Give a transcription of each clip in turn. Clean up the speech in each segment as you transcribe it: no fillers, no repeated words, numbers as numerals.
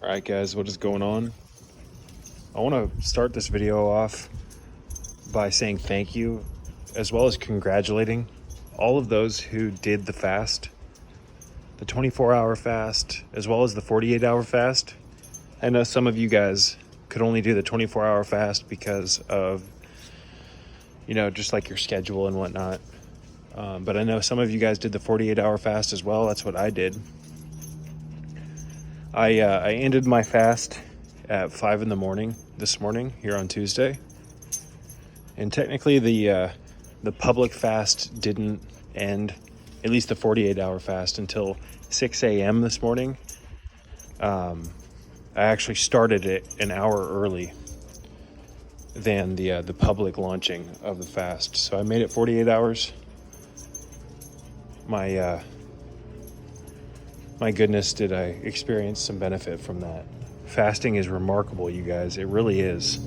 All right, guys, what is going on? I want to start this video off by saying thank you, as well as congratulating all of those who did the fast, the 24-hour fast, as well as the 48-hour fast. I know some of you guys could only do the 24-hour fast because of, just like your schedule and whatnot. But I know some of you guys did the 48-hour fast as well. That's what I did. I ended my fast at 5 a.m. this morning here on Tuesday. And technically the public fast didn't end, at least the 48-hour fast, until 6 a.m. this morning. I actually started it an hour early than the public launching of the fast. So I made it 48 hours. My goodness, did I experience some benefit from that. Fasting is remarkable, you guys. It really is.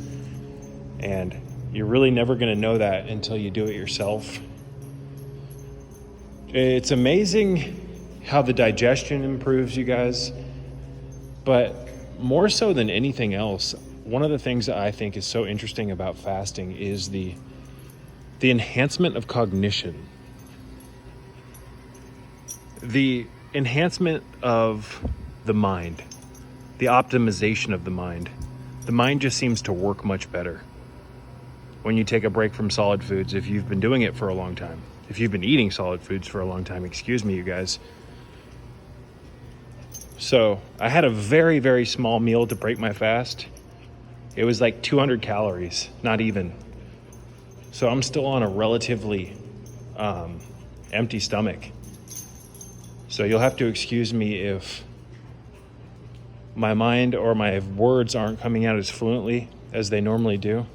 And you're really never going to know that until you do it yourself. It's amazing how the digestion improves, you guys. But more so than anything else, one of the things that I think is so interesting about fasting is the enhancement of cognition. The enhancement of the mind, the optimization of the mind. The mind just seems to work much better when you take a break from solid foods, if you've been doing it for a long time. If you've been eating solid foods for a long time, excuse me, you guys. So I had a very, very small meal to break my fast. It was like 200 calories, not even. So I'm still on a relatively empty stomach. So you'll have to excuse me if my mind or my words aren't coming out as fluently as they normally do.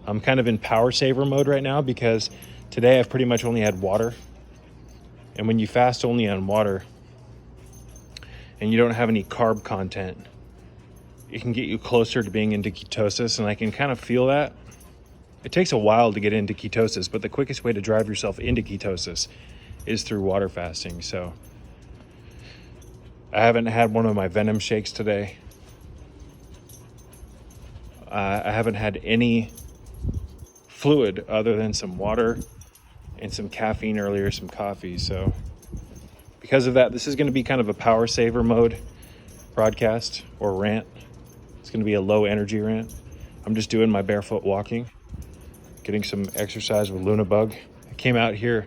I'm kind of in power saver mode right now because today I've pretty much only had water. And when you fast only on water and you don't have any carb content, it can get you closer to being into ketosis, and I can kind of feel that. It takes a while to get into ketosis, but the quickest way to drive yourself into ketosis is through water fasting. So I haven't had one of my venom shakes today. I haven't had any fluid other than some water and some caffeine earlier, some coffee. So because of that, this is going to be kind of a power saver mode broadcast or rant. It's going to be a low energy rant. I'm just doing my barefoot walking, getting some exercise with Luna Bug. I came out here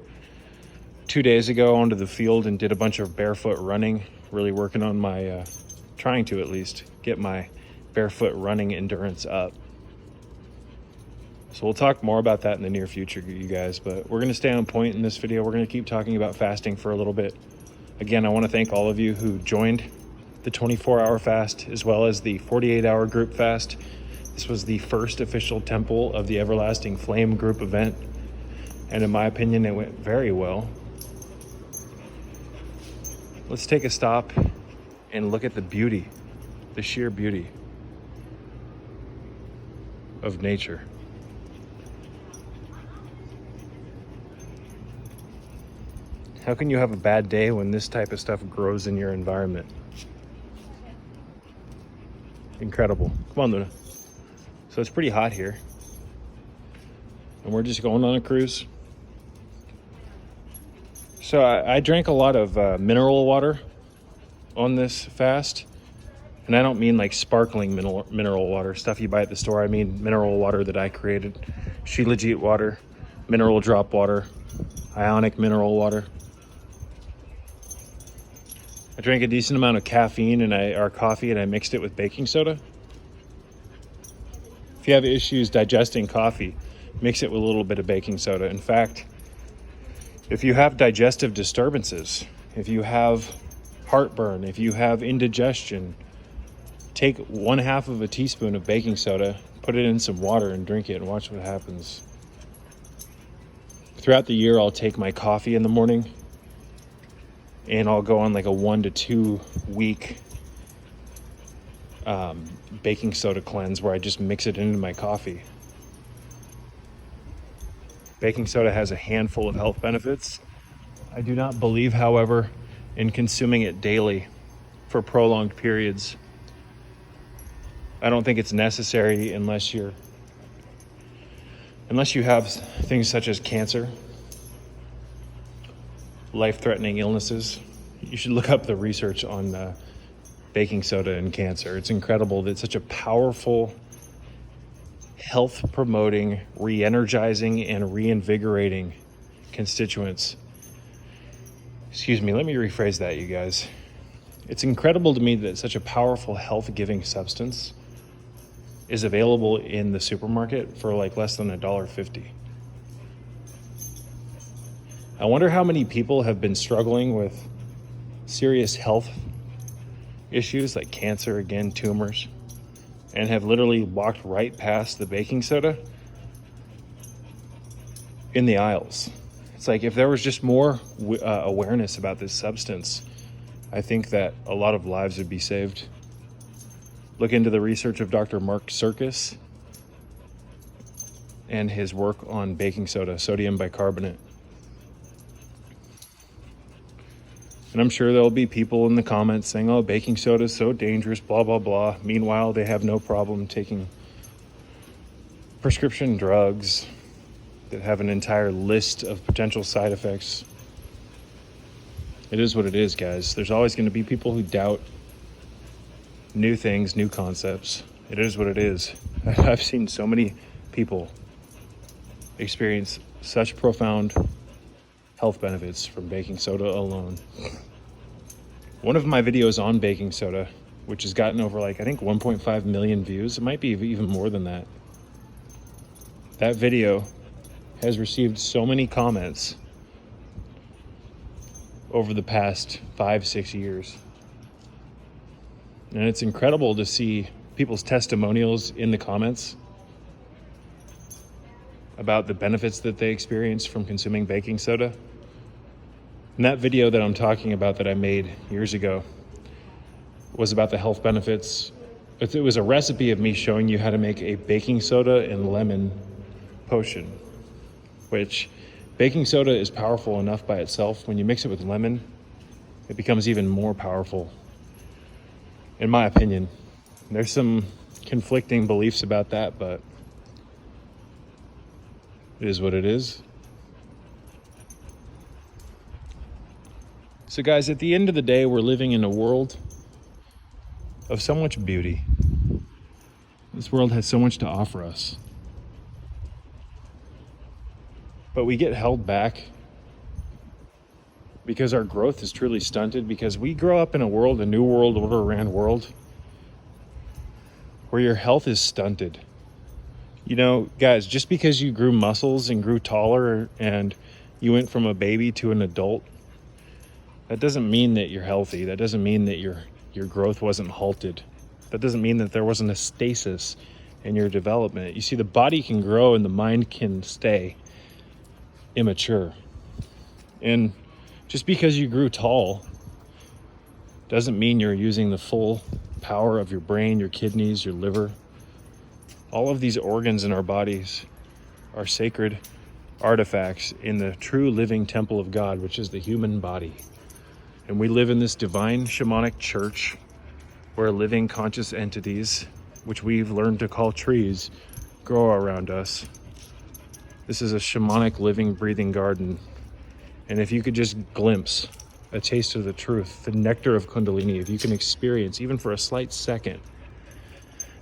2 days ago onto the field and did a bunch of barefoot running, really working on my, trying to at least get my barefoot running endurance up. So we'll talk more about that in the near future, you guys, but we're going to stay on point in this video. We're going to keep talking about fasting for a little bit. Again, I want to thank all of you who joined the 24-hour fast as well as the 48-hour group fast. This was the first official Temple of the Everlasting Flame group event, and in my opinion, it went very well. Let's take a stop and look at the beauty, the sheer beauty of nature. How can you have a bad day when this type of stuff grows in your environment? Incredible. Come on, Luna. So it's pretty hot here, and we're just going on a cruise. So I drank a lot of mineral water on this fast. And I don't mean like sparkling mineral water, stuff you buy at the store. I mean mineral water that I created. Shilajit water, mineral drop water, ionic mineral water. I drank a decent amount of caffeine or coffee, and I mixed it with baking soda. If you have issues digesting coffee, mix it with a little bit of baking soda. In fact, if you have digestive disturbances, if you have heartburn, if you have indigestion, take 1/2 of a teaspoon of baking soda, put it in some water and drink it and watch what happens. Throughout the year, I'll take my coffee in the morning and I'll go on like a 1 to 2 week baking soda cleanse where I just mix it into my coffee. Baking soda has a handful of health benefits. I do not believe, however, in consuming it daily for prolonged periods. I don't think it's necessary unless you have things such as cancer, life-threatening illnesses. You should look up the research on baking soda and cancer. It's incredible that such a powerful, health-promoting, re-energizing, and reinvigorating constituents. Excuse me, let me rephrase that, you guys. It's incredible to me that such a powerful, health-giving substance is available in the supermarket for like less than $1.50. I wonder how many people have been struggling with serious health issues like cancer, again, tumors, and have literally walked right past the baking soda in the aisles. It's like if there was just more awareness about this substance, I think that a lot of lives would be saved. Look into the research of Dr. Mark Serkis and his work on baking soda, sodium bicarbonate. And I'm sure there'll be people in the comments saying, oh, baking soda is so dangerous, blah, blah, blah. Meanwhile, they have no problem taking prescription drugs that have an entire list of potential side effects. It is what it is, guys. There's always going to be people who doubt new things, new concepts. It is what it is. I've seen so many people experience such profound health benefits from baking soda alone. One of my videos on baking soda, which has gotten over like, I think 1.5 million views, it might be even more than that. That video has received so many comments over the past 5-6 years. And it's incredible to see people's testimonials in the comments about the benefits that they experienced from consuming baking soda. And that video that I'm talking about that I made years ago was about the health benefits. It was a recipe of me showing you how to make a baking soda and lemon potion, which baking soda is powerful enough by itself. When you mix it with lemon, it becomes even more powerful, in my opinion. There's some conflicting beliefs about that, but it is what it is. So guys, at the end of the day, we're living in a world of so much beauty. This world has so much to offer us. But we get held back because our growth is truly stunted, because we grow up in a world, a new world order ran world, where your health is stunted. You know, guys, just because you grew muscles and grew taller and you went from a baby to an adult, that doesn't mean that you're healthy. That doesn't mean that your growth wasn't halted. That doesn't mean that there wasn't a stasis in your development. You see, the body can grow and the mind can stay immature. And just because you grew tall doesn't mean you're using the full power of your brain, your kidneys, your liver. All of these organs in our bodies are sacred artifacts in the true living temple of God, which is the human body. And we live in this divine shamanic church where living conscious entities, which we've learned to call trees, grow around us. This is a shamanic living, breathing garden. And if you could just glimpse a taste of the truth, the nectar of Kundalini, if you can experience, even for a slight second,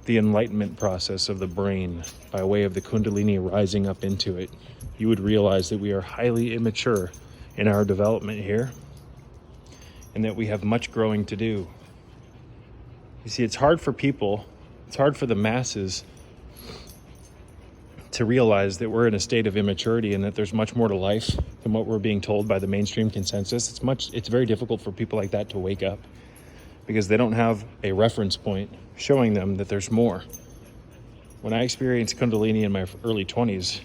the enlightenment process of the brain by way of the Kundalini rising up into it, you would realize that we are highly immature in our development here and that we have much growing to do. You see, it's hard for people, it's hard for the masses to realize that we're in a state of immaturity and that there's much more to life than what we're being told by the mainstream consensus. It's very difficult for people like that to wake up because they don't have a reference point showing them that there's more. When I experienced Kundalini in my early 20s,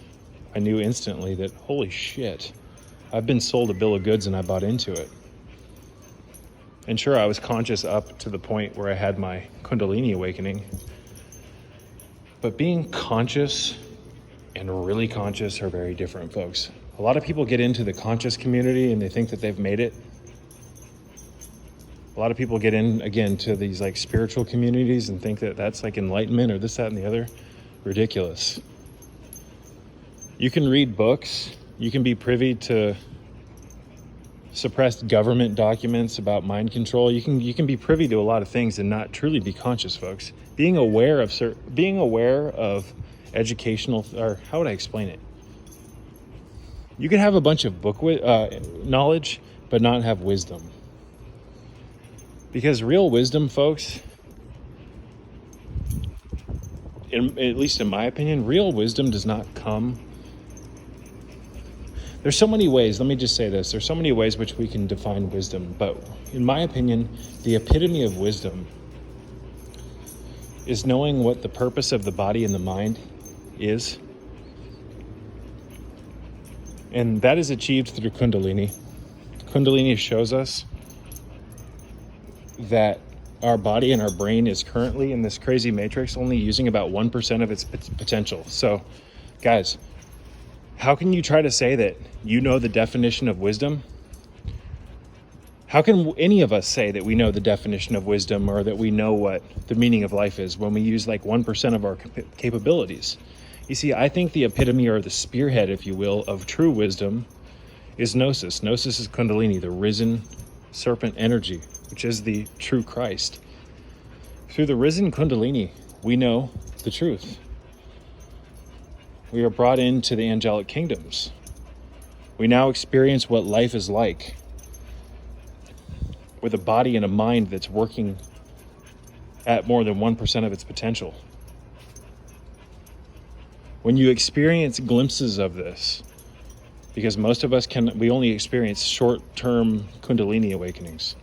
I knew instantly that, holy shit, I've been sold a bill of goods and I bought into it. And sure, I was conscious up to the point where I had my Kundalini awakening. But being conscious and really conscious are very different, folks. A lot of people get into the conscious community and they think that they've made it. A lot of people get in, again, to these like spiritual communities and think that that's like enlightenment or this, that, and the other. Ridiculous. You can read books. You can be privy to suppressed government documents about mind control. You can be privy to a lot of things and not truly be conscious, folks. Being aware of educational, or how would I explain it? You can have a bunch of book knowledge, but not have wisdom. Because real wisdom, folks, at least in my opinion, real wisdom does not come. There's so many ways, let me just say this, there's so many ways which we can define wisdom, but in my opinion, the epitome of wisdom is knowing what the purpose of the body and the mind is. And that is achieved through Kundalini. Kundalini shows us that our body and our brain is currently in this crazy matrix only using about 1% of its potential. So, guys, how can you try to say that you know the definition of wisdom? How can any of us say that we know the definition of wisdom or that we know what the meaning of life is when we use like 1% of our capabilities? You see, I think the epitome, or the spearhead, if you will, of true wisdom is Gnosis. Gnosis is Kundalini, the risen serpent energy, which is the true Christ. Through the risen Kundalini, we know the truth. We are brought into the angelic kingdoms. We now experience what life is like with a body and a mind that's working at more than 1% of its potential. When you experience glimpses of this, because most of us we only experience short-term Kundalini awakenings.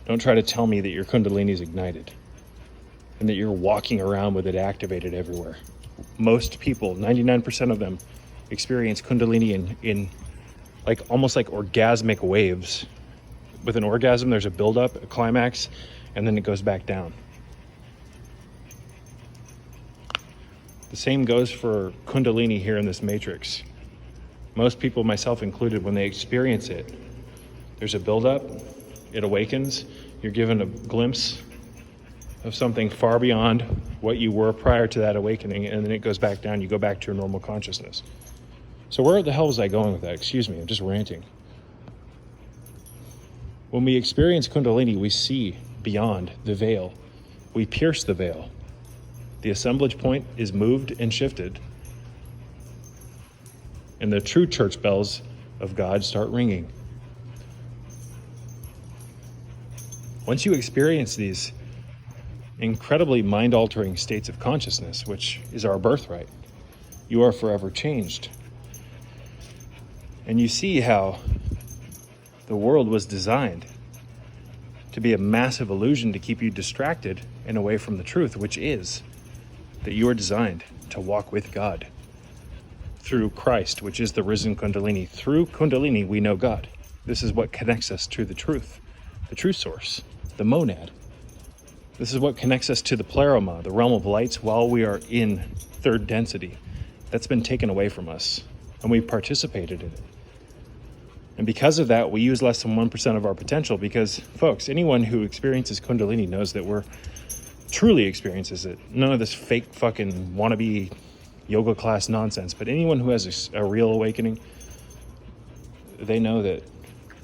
Don't try to tell me that your Kundalini is ignited and that you're walking around with it activated everywhere. Most people, 99% of them, experience Kundalini in like almost like orgasmic waves. With an orgasm, there's a buildup, a climax, and then it goes back down. The same goes for Kundalini here in this matrix. Most people, myself included, when they experience it, there's a buildup, it awakens, you're given a glimpse of something far beyond what you were prior to that awakening, and then it goes back down, you go back to your normal consciousness. So where the hell was I going with that? Excuse me, I'm just ranting. When we experience Kundalini, we see beyond the veil. We pierce the veil. The assemblage point is moved and shifted, and the true church bells of God start ringing. Once you experience these incredibly mind-altering states of consciousness, which is our birthright, you are forever changed. And you see how the world was designed to be a massive illusion to keep you distracted and away from the truth, which is that you are designed to walk with God through Christ, which is the risen Kundalini. Through Kundalini, we know God. This is what connects us to the truth source, the monad. This is what connects us to the pleroma, the realm of lights, while we are in third density. That's been taken away from us, and we participated in it. And because of that, we use less than 1% of our potential, because, folks, anyone who experiences Kundalini knows that we're truly experiences it. None of this fake fucking wannabe yoga class nonsense, but anyone who has a real awakening, they know that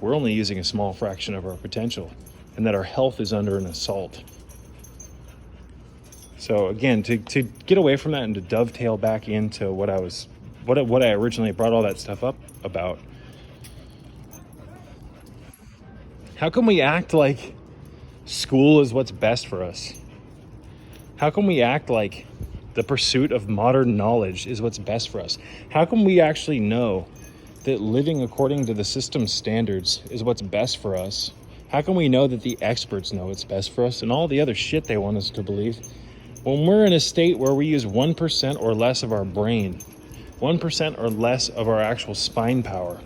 we're only using a small fraction of our potential and that our health is under an assault. So again, to get away from that and to dovetail back into what I originally brought all that stuff up about, how can we act like school is what's best for us? How can we act like the pursuit of modern knowledge is what's best for us? How can we actually know that living according to the system's standards is what's best for us? How can we know that the experts know what's best for us and all the other shit they want us to believe? When we're in a state where we use 1% or less of our brain, 1% or less of our actual spine power,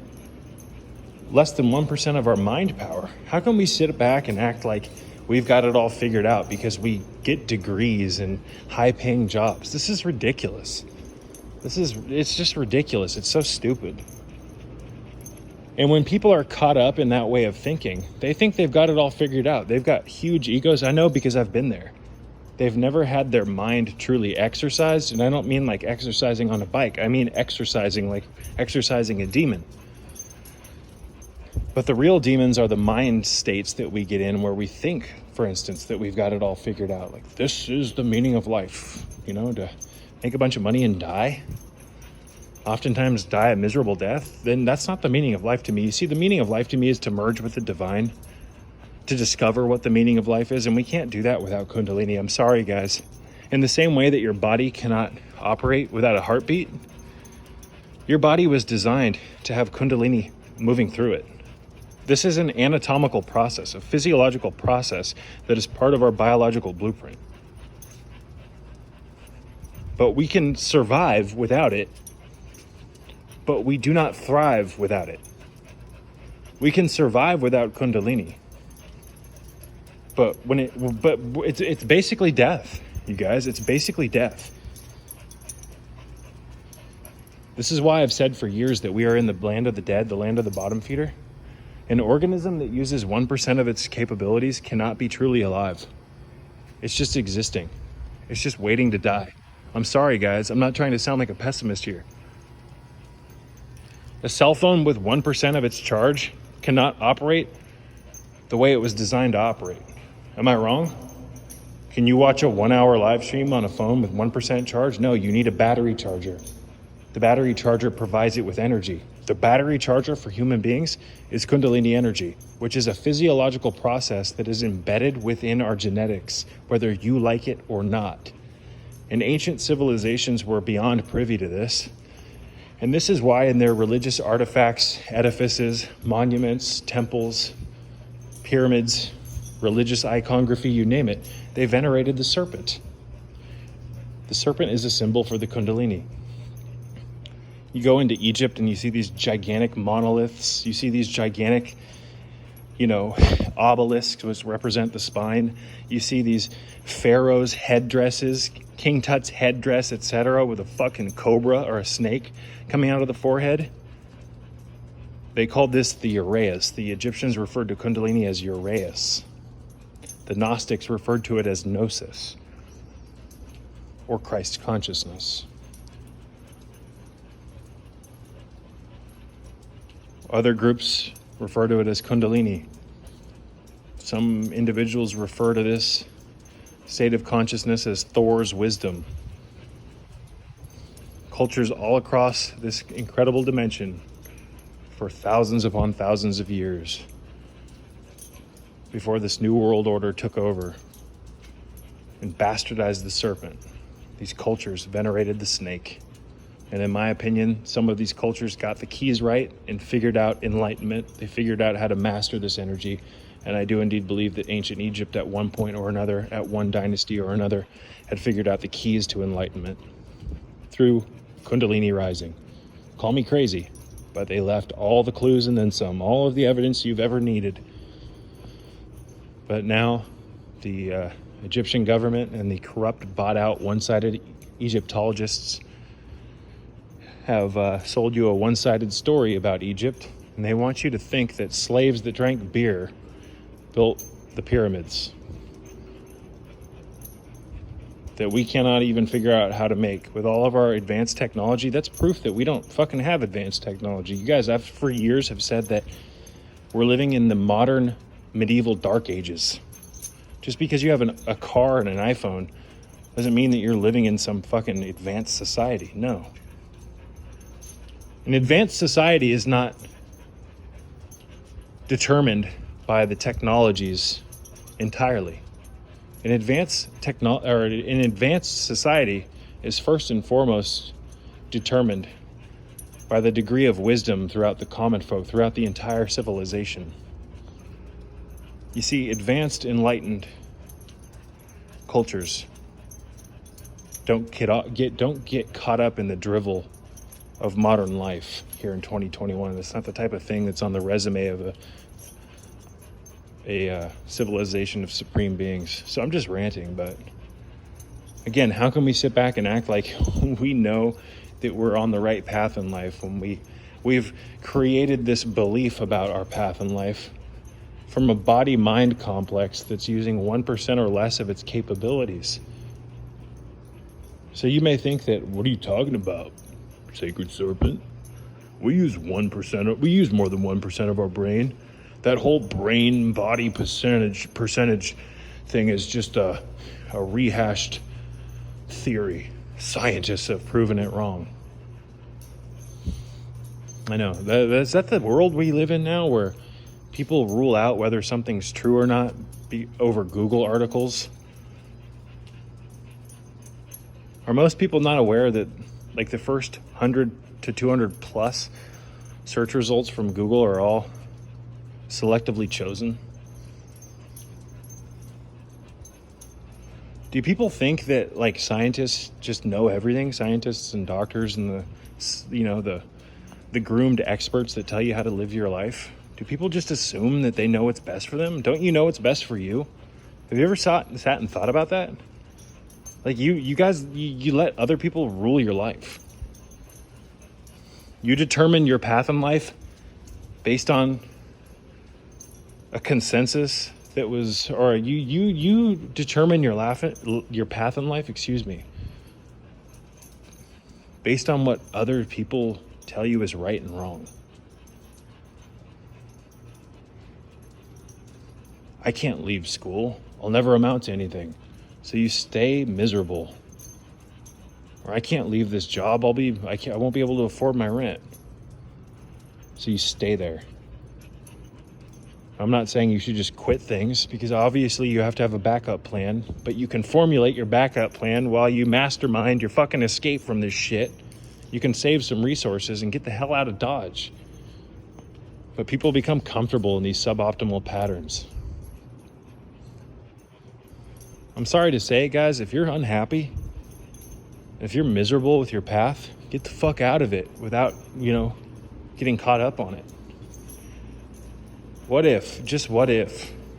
less than 1% of our mind power, how can we sit back and act like we've got it all figured out because we get degrees and high-paying jobs? This is ridiculous. It's just ridiculous. It's so stupid. And when people are caught up in that way of thinking, they think they've got it all figured out. They've got huge egos. I know because I've been there. They've never had their mind truly exercised. And I don't mean like exercising on a bike. I mean exercising like exercising a demon. But the real demons are the mind states that we get in where we think, for instance, that we've got it all figured out. Like, this is the meaning of life, to make a bunch of money and die. Oftentimes die a miserable death. Then that's not the meaning of life to me. You see, the meaning of life to me is to merge with the divine, to discover what the meaning of life is. And we can't do that without Kundalini. I'm sorry, guys. In the same way that your body cannot operate without a heartbeat, your body was designed to have Kundalini moving through it. This is an anatomical process, a physiological process that is part of our biological blueprint. But we can survive without it, but we do not thrive without it. We can survive without Kundalini, but it's basically death, you guys. It's basically death. This is why I've said for years that we are in the land of the dead, the land of the bottom feeder. An organism that uses 1% of its capabilities cannot be truly alive. It's just existing. It's just waiting to die. I'm sorry, guys. I'm not trying to sound like a pessimist here. A cell phone with 1% of its charge cannot operate the way it was designed to operate. Am I wrong? Can you watch a 1-hour live stream on a phone with 1% charge? No, you need a battery charger. The battery charger provides it with energy. The battery charger for human beings is Kundalini energy, which is a physiological process that is embedded within our genetics, whether you like it or not. And ancient civilizations were beyond privy to this. And this is why in their religious artifacts, edifices, monuments, temples, pyramids, religious iconography, you name it, they venerated the serpent. The serpent is a symbol for the Kundalini. You go into Egypt and you see these gigantic monoliths. You see these gigantic, obelisks which represent the spine. You see these pharaohs' headdresses, King Tut's headdress, etc., with a fucking cobra or a snake coming out of the forehead. They called this the Uraeus. The Egyptians referred to Kundalini as Uraeus. The Gnostics referred to it as Gnosis, or Christ consciousness. Other groups refer to it as Kundalini. Some individuals refer to this state of consciousness as Thor's wisdom. Cultures all across this incredible dimension for thousands upon thousands of years before this new world order took over and bastardized the serpent. These cultures venerated the snake. And in my opinion, some of these cultures got the keys right and figured out enlightenment. They figured out how to master this energy. And I do indeed believe that ancient Egypt at one point or another, at one dynasty or another, had figured out the keys to enlightenment through Kundalini rising. Call me crazy, but they left all the clues and then some, all of the evidence you've ever needed. But now the Egyptian government and the corrupt, bought-out, one-sided Egyptologists have sold you a one-sided story about Egypt, and they want you to think that slaves that drank beer built the pyramids that we cannot even figure out how to make with all of our advanced technology. That's proof that we don't fucking have advanced technology. You guys, I've for years have said that we're living in the modern medieval dark ages. Just because you have a car and an iPhone doesn't mean that you're living in some fucking advanced society. No. An advanced society is not determined by the technologies entirely. An advanced society is first and foremost determined by the degree of wisdom throughout the common folk, throughout the entire civilization. You see, advanced, enlightened cultures don't get caught up in the drivel of modern life here in 2021. It's not the type of thing that's on the resume of a civilization of supreme beings. So I'm just ranting, but again, how can we sit back and act like we know that we're on the right path in life when We've created this belief about our path in life from a body-mind complex that's using 1% or less of its capabilities. So you may think that, what are you talking about, Sacred Serpent? We use more than 1% of our brain. That whole brain body percentage thing is just a rehashed theory. Scientists have proven it wrong. I know. Is that the world we live in now, where people rule out whether something's true or not over Google articles? Are most people not aware that like the first 100 to 200 plus search results from Google are all selectively chosen? Do people think that like scientists just know everything? Scientists and doctors and the groomed experts that tell you how to live your life? Do people just assume that they know what's best for them? Don't you know what's best for you? Have you ever sat and thought about that? Like you guys, you let other people rule your life. You determine your path in life based on a consensus that was, or you determine your path in life, based on what other people tell you is right and wrong. I can't leave school. I'll never amount to anything. So you stay miserable. Or I can't leave this job. I won't be able to afford my rent. So you stay there. I'm not saying you should just quit things, because obviously you have to have a backup plan, but you can formulate your backup plan while you mastermind your fucking escape from this shit. You can save some resources and get the hell out of Dodge. But people become comfortable in these suboptimal patterns. I'm sorry to say, guys, if you're unhappy, if you're miserable with your path, get the fuck out of it without, getting caught up on it. What if,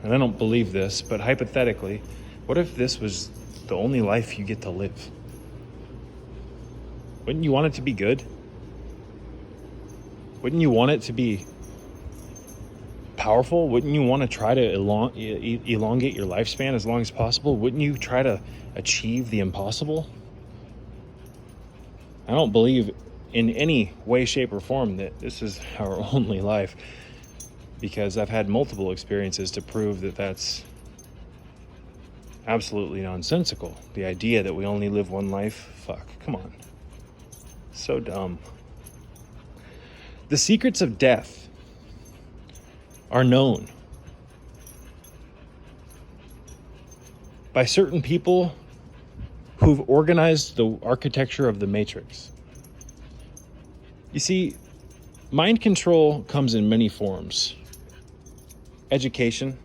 and I don't believe this, but hypothetically, what if this was the only life you get to live? Wouldn't you want it to be good? Wouldn't you want it to be powerful? Wouldn't you want to try to elongate your lifespan as long as possible? Wouldn't you try to achieve the impossible? I don't believe in any way, shape, or form that this is our only life, because I've had multiple experiences to prove that that's absolutely nonsensical. The idea that we only live one life, fuck, come on. So dumb. The secrets of death are known by certain people who've organized the architecture of the Matrix. You see, mind control comes in many forms. Education,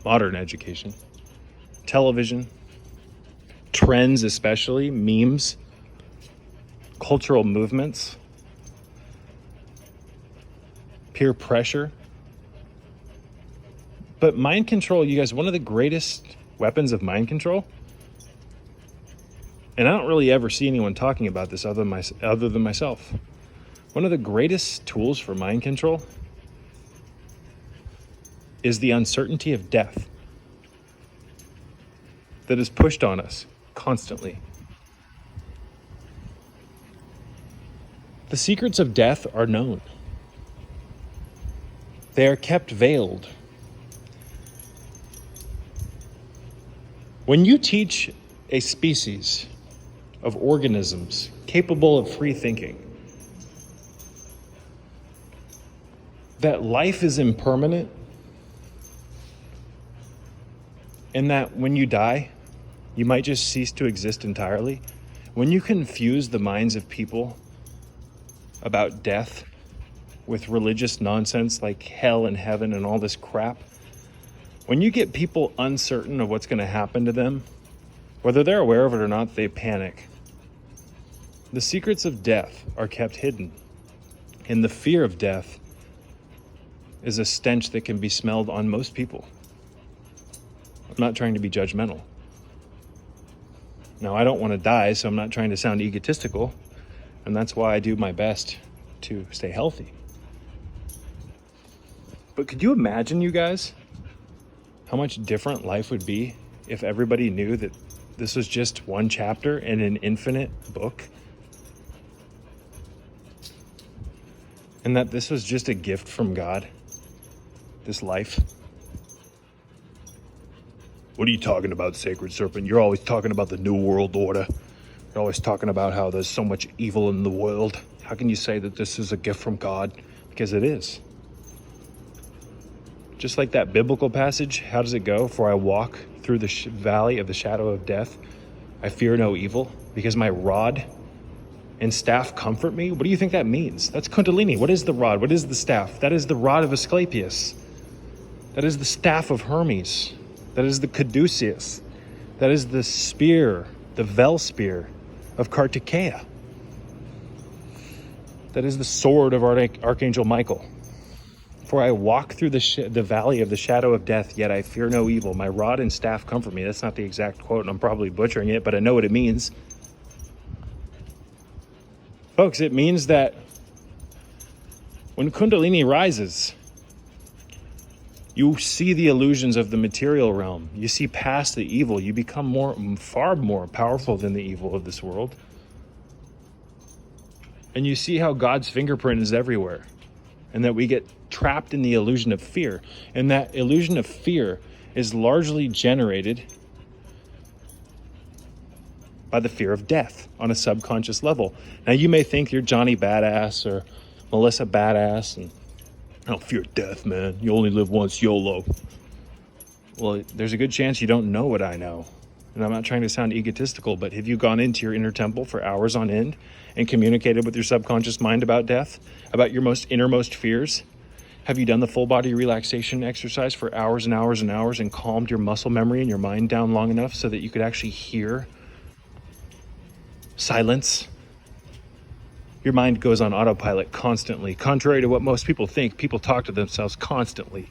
modern education, television, trends, especially memes, cultural movements, peer pressure. But mind control, you guys, one of the greatest weapons of mind control, and I don't really ever see anyone talking about this other than myself. One of the greatest tools for mind control is the uncertainty of death that is pushed on us constantly. The secrets of death are known. They are kept veiled. When you teach a species of organisms capable of free thinking that life is impermanent, and that when you die, you might just cease to exist entirely, when you confuse the minds of people about death with religious nonsense like hell and heaven and all this crap, when you get people uncertain of what's going to happen to them, whether they're aware of it or not, they panic. The secrets of death are kept hidden, and the fear of death is a stench that can be smelled on most people. I'm not trying to be judgmental. Now, I don't want to die, so I'm not trying to sound egotistical, And that's why I do my best to stay healthy. But could you imagine, you guys, how much different life would be if everybody knew that this was just one chapter in an infinite book? And that this was just a gift from God, this life? What are you talking about, Sacred Serpent? You're always talking about the New World Order. You're always talking about how there's so much evil in the world. How can you say that this is a gift from God? Because it is. Just like that biblical passage, how does it go? For I walk through the valley of the shadow of death, I fear no evil, because my rod and staff comfort me. What do you think that means? That's Kundalini. What is the rod? What is the staff? That is the rod of Asclepius. That is the staff of Hermes. That is the caduceus. That is the spear, the Vel spear of Kartikeya. That is the sword of Archangel Michael. For I walk through the valley of the shadow of death, yet I fear no evil. My rod and staff comfort me. That's not the exact quote, and I'm probably butchering it, but I know what it means. Folks, it means that when Kundalini rises, you see the illusions of the material realm. You see past the evil. You become far more powerful than the evil of this world. And you see how God's fingerprint is everywhere. And that we get trapped in the illusion of fear. And that illusion of fear is largely generated by the fear of death on a subconscious level. Now, you may think you're Johnny Badass or Melissa Badass, and I don't fear death, man. You only live once, YOLO. Well, there's a good chance you don't know what I know. And I'm not trying to sound egotistical, but have you gone into your inner temple for hours on end and communicated with your subconscious mind about death, about your most innermost fears? Have you done the full body relaxation exercise for hours and hours and hours and calmed your muscle memory and your mind down long enough so that you could actually hear silence? Your mind goes on autopilot constantly. Contrary to what most people think, people talk to themselves constantly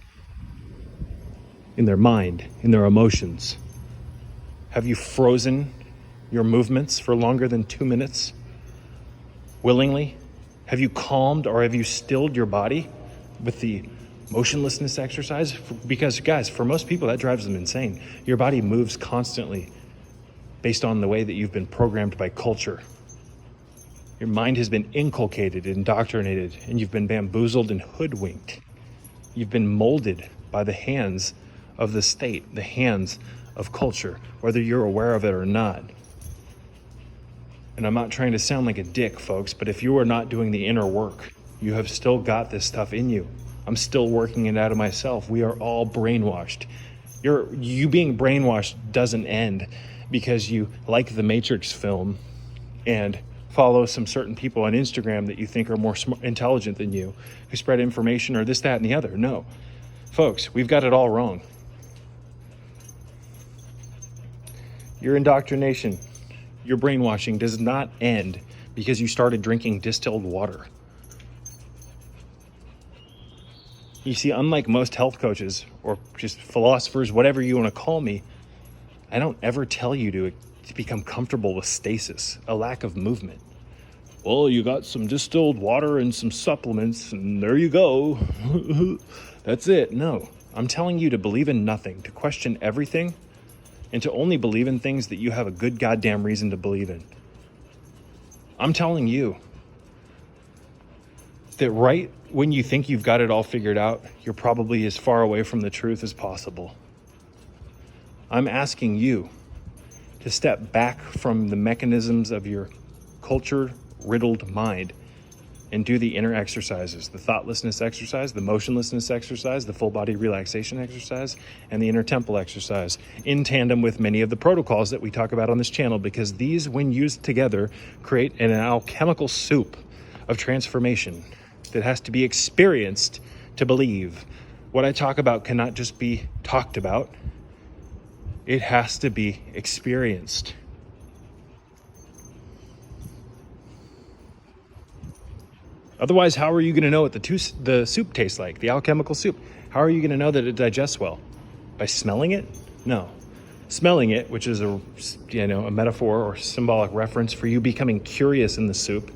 in their mind, in their emotions. Have you frozen your movements for longer than 2 minutes willingly? Have you calmed or have you stilled your body with the motionlessness exercise? Because, guys, for most people, that drives them insane. Your body moves constantly based on the way that you've been programmed by culture. Your mind has been inculcated, indoctrinated, and you've been bamboozled and hoodwinked. You've been molded by the hands of the state, the hands of culture, whether you're aware of it or not. And I'm not trying to sound like a dick, folks, but if you are not doing the inner work, you have still got this stuff in you. I'm still working it out of myself. We are all brainwashed. You being brainwashed doesn't end because you like the Matrix film and follow some certain people on Instagram that you think are more intelligent than you, who spread information or this, that, and the other. No. Folks, we've got it all wrong. Your indoctrination, your brainwashing does not end because you started drinking distilled water. You see, unlike most health coaches or just philosophers, whatever you want to call me, I don't ever tell you to become comfortable with stasis, a lack of movement. Well, you got some distilled water and some supplements, and there you go. That's it. No, I'm telling you to believe in nothing, to question everything, and to only believe in things that you have a good goddamn reason to believe in. I'm telling you that right when you think you've got it all figured out, you're probably as far away from the truth as possible. I'm asking you to step back from the mechanisms of your culture-riddled mind and do the inner exercises, the thoughtlessness exercise, the motionlessness exercise, the full body relaxation exercise, and the inner temple exercise, in tandem with many of the protocols that we talk about on this channel, because these, when used together, create an alchemical soup of transformation that has to be experienced to believe. What I talk about cannot just be talked about. It has to be experienced. Otherwise, how are you going to know what the soup tastes like, the alchemical soup? How are you going to know that it digests well? By smelling it? No. Smelling it, which is a metaphor or symbolic reference for you becoming curious in the soup,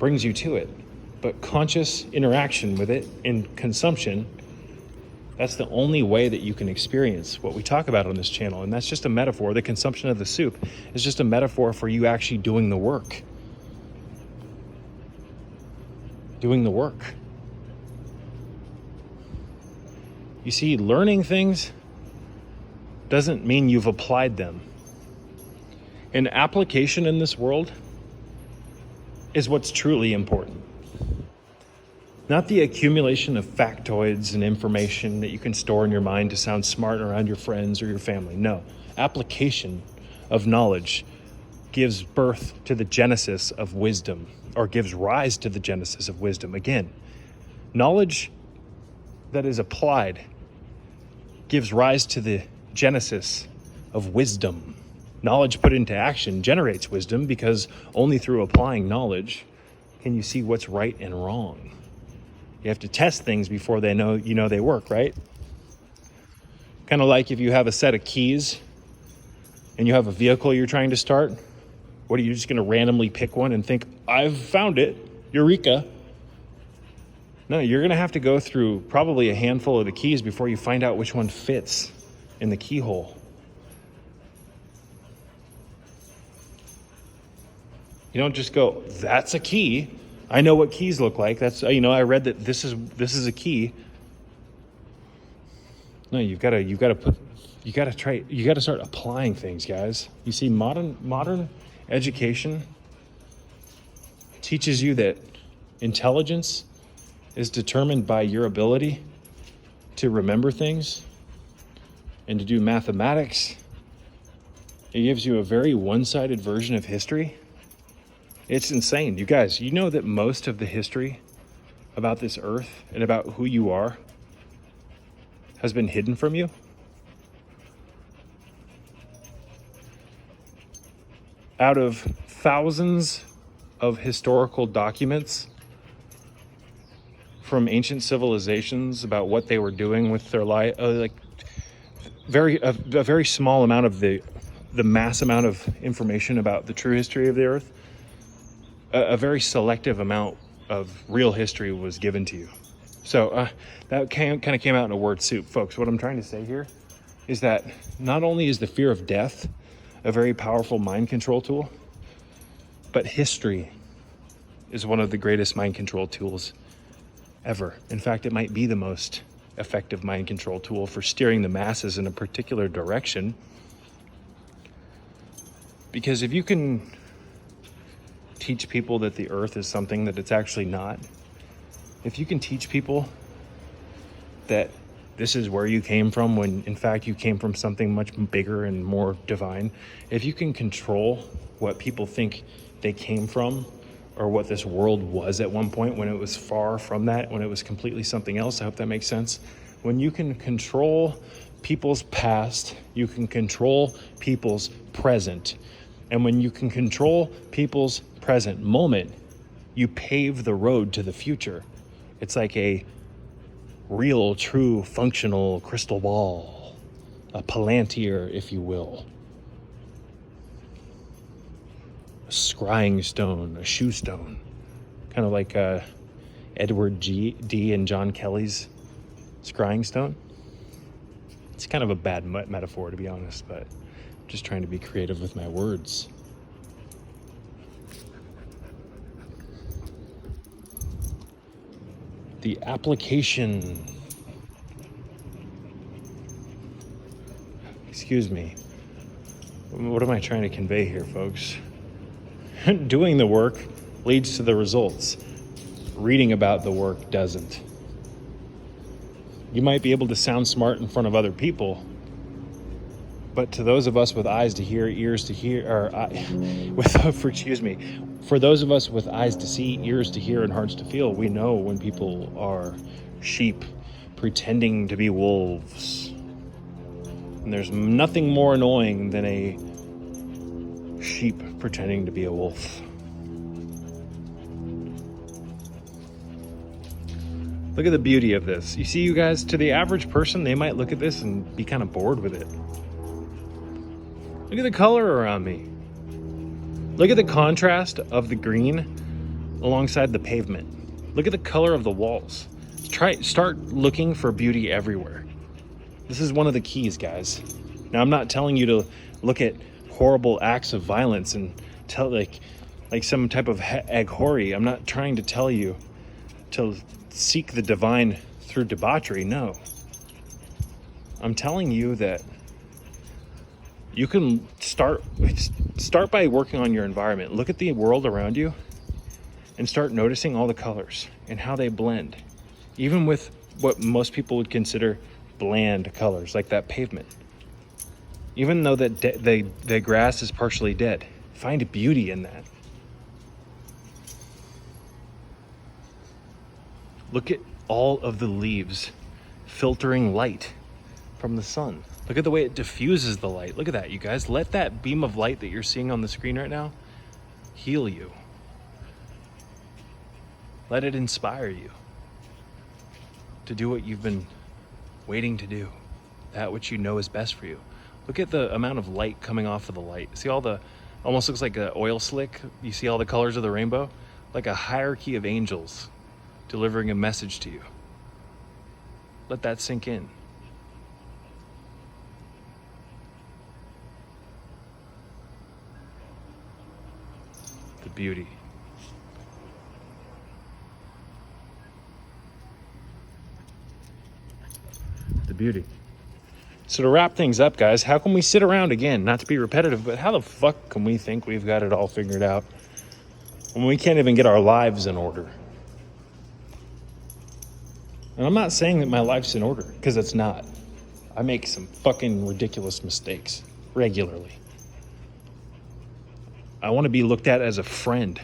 brings you to it. But conscious interaction with it and consumption, that's the only way that you can experience what we talk about on this channel. And that's just a metaphor. The consumption of the soup is just a metaphor for you actually doing the work. Doing the work. You see, learning things doesn't mean you've applied them. An application in this world is what's truly important. Not the accumulation of factoids and information that you can store in your mind to sound smart around your friends or your family. No, application of knowledge gives birth to the genesis of wisdom, or gives rise to the genesis of wisdom. Again, knowledge that is applied gives rise to the genesis of wisdom. Knowledge put into action generates wisdom, because only through applying knowledge can you see what's right and wrong. You have to test things before they work, right? Kind of like if you have a set of keys and you have a vehicle you're trying to start. What, are you just going to randomly pick one and think, I've found it, eureka? No, you're going to have to go through probably a handful of the keys before you find out which one fits in the keyhole. You don't just go, that's a key. I know what keys look like. That's, I read that this is a key. No, you got to start applying things, guys. You see, modern education teaches you that intelligence is determined by your ability to remember things and to do mathematics. It gives you a very one-sided version of history. It's insane. You guys, you know that most of the history about this earth and about who you are has been hidden from you? Out of thousands of historical documents from ancient civilizations about what they were doing with their life, a very small amount of the mass amount of information about the true history of the earth, a very selective amount of real history was given to you. So that kind of came out in a word soup, folks. What I'm trying to say here is that not only is the fear of death a very powerful mind control tool, but history is one of the greatest mind control tools ever. In fact, it might be the most effective mind control tool for steering the masses in a particular direction. Because if you can teach people that the earth is something that it's actually not, if you can teach people that this is where you came from when in fact you came from something much bigger and more divine, if you can control what people think they came from, or what this world was at one point when it was far from that, when it was completely something else, I hope that makes sense. When you can control people's past, you can control people's present. And when you can control people's present moment, you pave the road to the future. It's like a real, true, functional crystal ball, a palantir, if you will. A scrying stone, a shoe stone. Kind of like Edward D. and John Kelly's scrying stone. It's kind of a bad metaphor, to be honest, but I'm just trying to be creative with my words. The application, excuse me, what am I trying to convey here, folks? Doing the work leads to the results. Reading about the work doesn't. You might be able to sound smart in front of other people, but to those of us with eyes to hear, ears to hear, for those of us with eyes to see, ears to hear, and hearts to feel, we know when people are sheep pretending to be wolves. And there's nothing more annoying than a sheep pretending to be a wolf. Look at the beauty of this. You see, you guys, to the average person, they might look at this and be kind of bored with it. Look at the color around me. Look at the contrast of the green alongside the pavement. Look at the color of the walls. Start looking for beauty everywhere. This is one of the keys, guys. Now, I'm not telling you to look at horrible acts of violence and tell like some type of aghory. I'm not trying to tell you to seek the divine through debauchery. No. I'm telling you that you can start by working on your environment. Look at the world around you and start noticing all the colors and how they blend, even with what most people would consider bland colors, like that pavement. Even though that the grass is partially dead, find beauty in that. Look at all of the leaves filtering light from the sun. Look at the way it diffuses the light. Look at that, you guys. Let that beam of light that you're seeing on the screen right now heal you. Let it inspire you to do what you've been waiting to do, that which you know is best for you. Look at the amount of light coming off of the light. See all the, almost looks like an oil slick. You see all the colors of the rainbow? Like a hierarchy of angels delivering a message to you. Let that sink in. The beauty. The beauty. So to wrap things up, guys, how can we sit around again, not to be repetitive, but how the fuck can we think we've got it all figured out when we can't even get our lives in order? And I'm not saying that my life's in order, because it's not. I make some fucking ridiculous mistakes regularly. I want to be looked at as a friend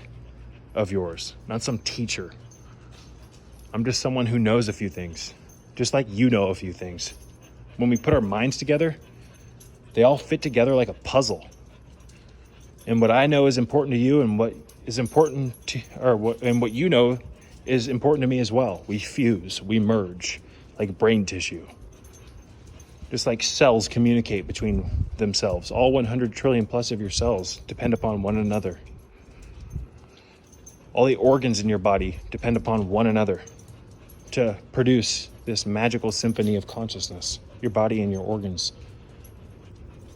of yours, not some teacher. I'm just someone who knows a few things, just like you know a few things. When we put our minds together, they all fit together like a puzzle. And what I know is important to you, and what is important to, and what you know is important to me as well. We fuse, we merge like brain tissue. Just like cells communicate between themselves. All 100 trillion plus of your cells depend upon one another. All the organs in your body depend upon one another to produce this magical symphony of consciousness. Your body and your organs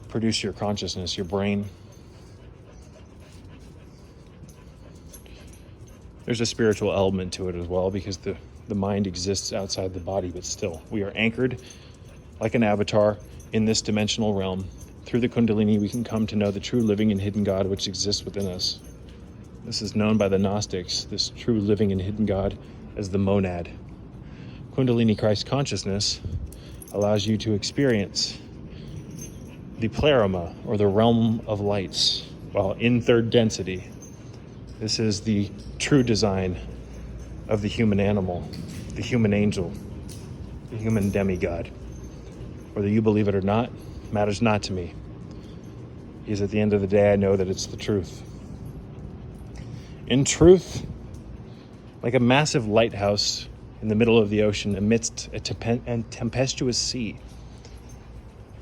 produce your consciousness, your brain. There's a spiritual element to it as well, because the mind exists outside the body, but still, we are anchored like an avatar in this dimensional realm. Through the Kundalini, we can come to know the true living and hidden God which exists within us. This is known by the Gnostics, this true living and hidden God, as the monad. Kundalini Christ consciousness allows you to experience the pleroma, or the realm of lights, while in third density. This is the true design of the human animal, the human angel, the human demigod. Whether you believe it or not, matters not to me. Because at the end of the day, I know that it's the truth. In truth, like a massive lighthouse in the middle of the ocean amidst a tempestuous sea,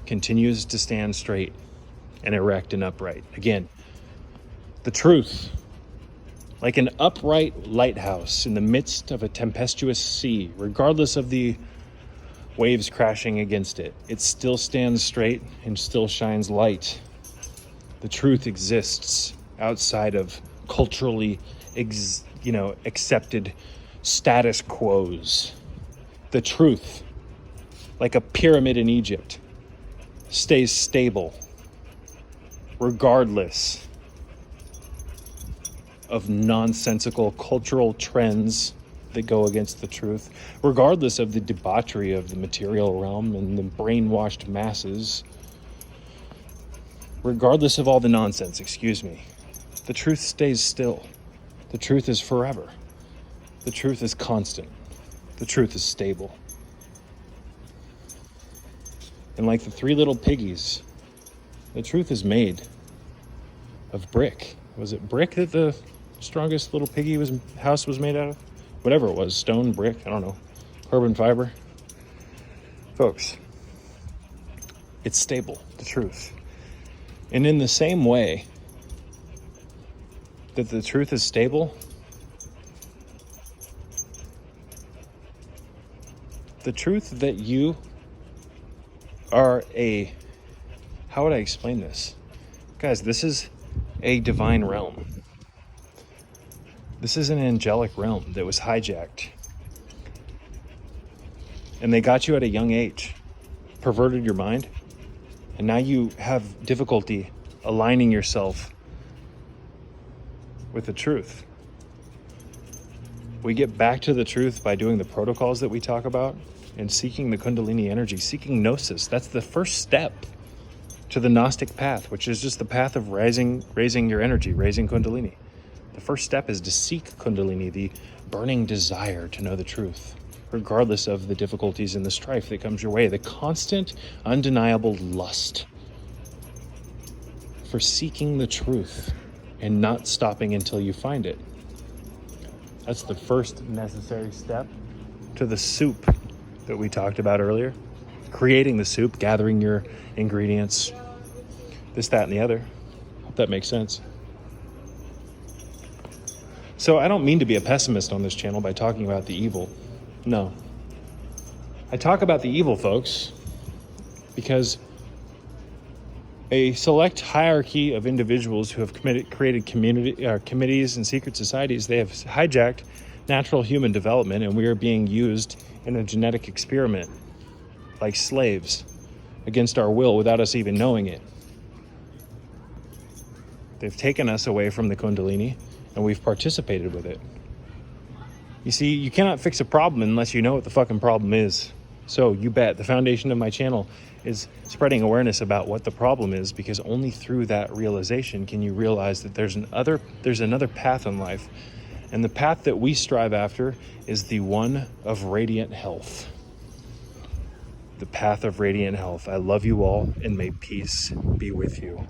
continues to stand straight and erect and upright. Again, the truth, like an upright lighthouse in the midst of a tempestuous sea, regardless of the waves crashing against it, it still stands straight and still shines light. The truth exists outside of culturally accepted status quos. The truth, like a pyramid in Egypt, stays stable regardless of nonsensical cultural trends that go against the truth, regardless of the debauchery of the material realm and the brainwashed masses, regardless of all the nonsense, the truth stays still. The truth is forever. The truth is constant. The truth is stable. And like the three little piggies, the truth is made of brick. Was it brick that the strongest little piggy house was made out of? Whatever it was, stone, brick, I don't know, carbon fiber. Folks, it's stable, the truth. And in the same way that the truth is stable, The truth that you are how would I explain this? Guys, this is a divine realm. This is an angelic realm that was hijacked. And they got you at a young age, perverted your mind, and now you have difficulty aligning yourself with the truth. We get back to the truth by doing the protocols that we talk about and seeking the Kundalini energy, seeking Gnosis. That's the first step to the Gnostic path, which is just the path of raising your energy, raising Kundalini. The first step is to seek Kundalini, the burning desire to know the truth, regardless of the difficulties and the strife that comes your way, the constant, undeniable lust for seeking the truth and not stopping until you find it. That's the first necessary step to the soup that we talked about earlier. Creating the soup, gathering your ingredients, this, that, and the other. Hope that makes sense. So I don't mean to be a pessimist on this channel by talking about the evil. No. I talk about the evil, folks, because a select hierarchy of individuals who have created committees and secret societies, they have hijacked natural human development, and we are being used in a genetic experiment like slaves against our will without us even knowing it. They've taken us away from the Kundalini, and we've participated with it. You see, you cannot fix a problem unless you know what the fucking problem is. So you bet the foundation of my channel is spreading awareness about what the problem is, because only through that realization can you realize that there's another path in life. And the path that we strive after is the one of radiant health. The path of radiant health. I love you all, and may peace be with you.